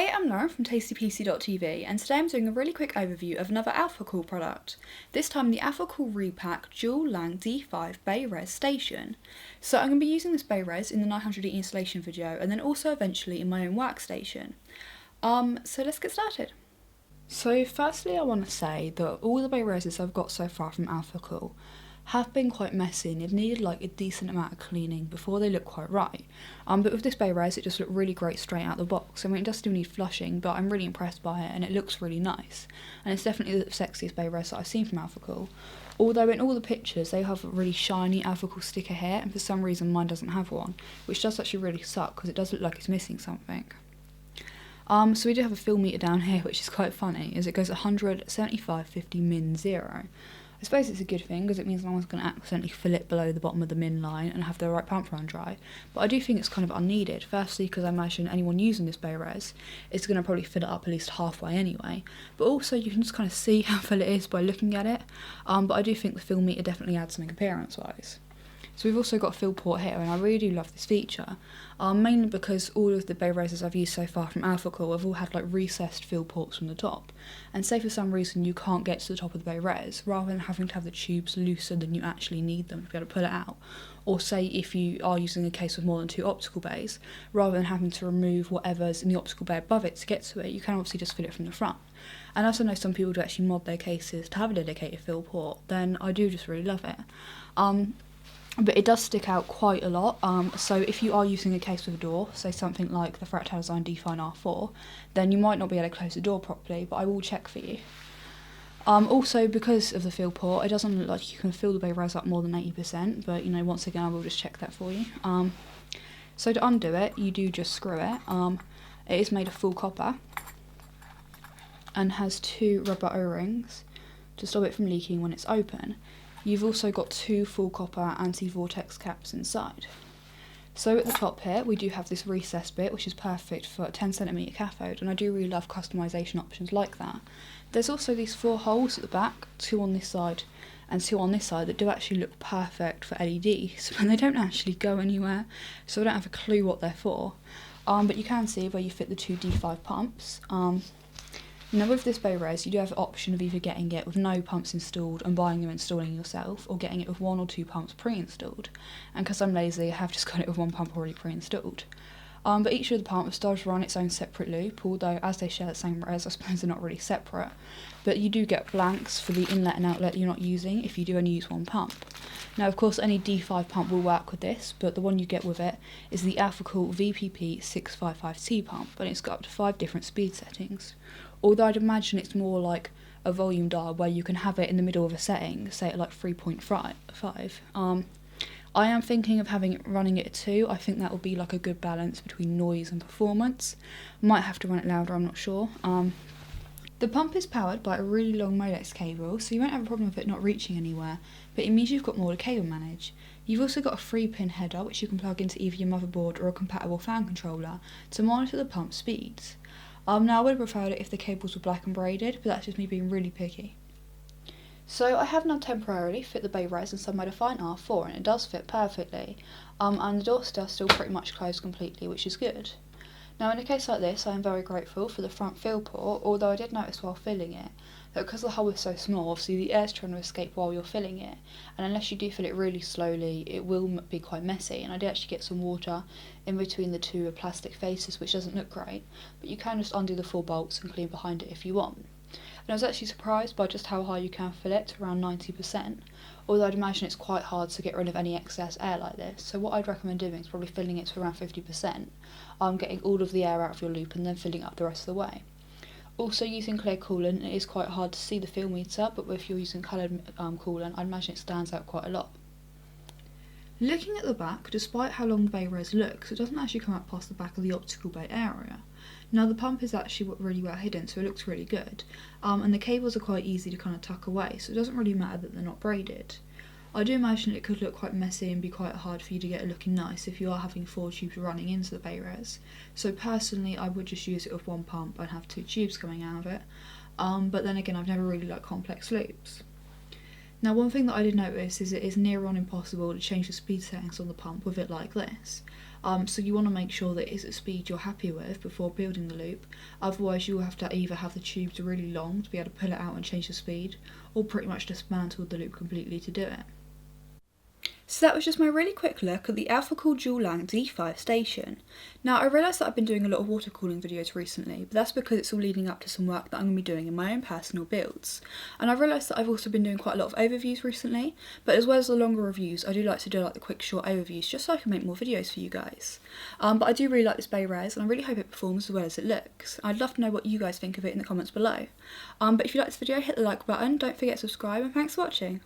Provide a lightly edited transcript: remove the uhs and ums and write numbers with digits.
Hey, I'm Lauren from tastypc.tv and today I'm doing a really quick overview of another Alphacool product, this time the Alphacool Repack Dual Laing D5 Bay Res Station. So I'm going to be using this Bay Res in the 900E installation video and then also eventually in my own workstation. So let's get started. So firstly I want to say that all the Bay Reses I've got so far from Alphacool have been quite messy and they've needed like a decent amount of cleaning before they look quite right. But with this Bay Res it just looked really great straight out the box. I mean, it does still need flushing, but I'm really impressed by it and it looks really nice. And it's definitely the sexiest Bay Res that I've seen from Alphacool. Although in all the pictures they have a really shiny Alphacool sticker here, and for some reason mine doesn't have one, which does actually really suck because it does look like it's missing something. So we do have a fill meter down here, which is quite funny, as it goes 100, 75, 50, min 0. I suppose it's a good thing because it means no one's going to accidentally fill it below the bottom of the min line and have the right pump run dry. But I do think it's kind of unneeded. Firstly, because I imagine anyone using this Bay Res is going to probably fill it up at least halfway anyway. But also you can just kind of see how full it is by looking at it. But I do think the fill meter definitely adds something appearance-wise. So we've also got a fill port here, and I really do love this feature, mainly because all of the Bay Reses I've used so far from Alphacool have all had like recessed fill ports from the top, and say for some reason you can't get to the top of the Bay Res, rather than having to have the tubes looser than you actually need them to be able to pull it out, or say if you are using a case with more than 2 optical bays, rather than having to remove whatever's in the optical bay above it to get to it, you can obviously just fill it from the front. And I also know some people do actually mod their cases to have a dedicated fill port, then I do just really love it. But it does stick out quite a lot, so if you are using a case with a door, say something like the Fractal Design D-Fine R4, then you might not be able to close the door properly, but I will check for you. Also, because of the fill port, it doesn't look like you can fill the Bay Res up more than 80%, but you know, once again I will just check that for you. So to undo it, you do just screw it. It is made of full copper and has 2 rubber O-rings to stop it from leaking when it's open. You've also got 2 full copper anti-vortex caps inside. So at the top here we do have this recessed bit, which is perfect for a 10cm cathode, and I do really love customisation options like that. There's also these 4 holes at the back, 2 on this side and 2 on this side, that do actually look perfect for LEDs, but they don't actually go anywhere, so I don't have a clue what they're for. But you can see where you fit the 2 D5 pumps. Now with this Bay Res you do have the option of either getting it with no pumps installed and buying them and installing yourself, or getting it with 1 or 2 pumps pre-installed. And because I'm lazy, I have just got it with 1 pump already pre-installed. But each of the pumps does run its own separate loop, although as they share the same res, I suppose they're not really separate. But you do get blanks for the inlet and outlet you're not using if you do only use 1 pump. Now of course any D5 pump will work with this, but the one you get with it is the Alphacool VPP655 pump, and it's got up to 5 different speed settings. Although I'd imagine it's more like a volume dial where you can have it in the middle of a setting, say at like 3.5. I am thinking of running it at 2. I think that will be like a good balance between noise and performance. Might have to run it louder, I'm not sure. The pump is powered by a really long Molex cable, so you won't have a problem with it not reaching anywhere, but it means you've got more to cable manage. You've also got a 3-pin header which you can plug into either your motherboard or a compatible fan controller to monitor the pump speeds. Now I would have preferred it if the cables were black and braided, but that's just me being really picky. So I have now temporarily fit the Bay Res inside my Define R4, and it does fit perfectly, and the doors are still pretty much closed completely, which is good. Now in a case like this I am very grateful for the front fill port, although I did notice while filling it that because the hole is so small, obviously the air's trying to escape while you're filling it, and unless you do fill it really slowly it will be quite messy, and I did actually get some water in between the 2 plastic faces, which doesn't look great, but you can just undo the 4 bolts and clean behind it if you want. And I was actually surprised by just how high you can fill it, to around 90%, although I'd imagine it's quite hard to get rid of any excess air like this, so what I'd recommend doing is probably filling it to around 50%, getting all of the air out of your loop and then filling up the rest of the way. Also using clear coolant, it is quite hard to see the fill meter, but if you're using coloured coolant I'd imagine it stands out quite a lot. Looking at the back, despite how long the Bay Res looks, it doesn't actually come up past the back of the optical bay area. Now the pump is actually really well hidden, so it looks really good, and the cables are quite easy to kind of tuck away, so it doesn't really matter that they're not braided. I do imagine it could look quite messy and be quite hard for you to get it looking nice if you are having 4 tubes running into the Bay Res, so personally I would just use it with 1 pump and have 2 tubes coming out of it, but then again I've never really liked complex loops. Now one thing that I did notice is it is near on impossible to change the speed settings on the pump with it like this. So you want to make sure that it's at speed you're happy with before building the loop. Otherwise you'll have to either have the tubes really long to be able to pull it out and change the speed, or pretty much dismantle the loop completely to do it. So that was just my really quick look at the Alphacool Dual Lang D5 station. Now I realise that I've been doing a lot of water cooling videos recently, but that's because it's all leading up to some work that I'm going to be doing in my own personal builds. And I've realised that I've also been doing quite a lot of overviews recently, but as well as the longer reviews, I do like to do like the quick short overviews just so I can make more videos for you guys. But I do really like this bay res, and I really hope it performs as well as it looks. I'd love to know what you guys think of it in the comments below. But if you like this video, hit the like button, don't forget to subscribe, and thanks for watching.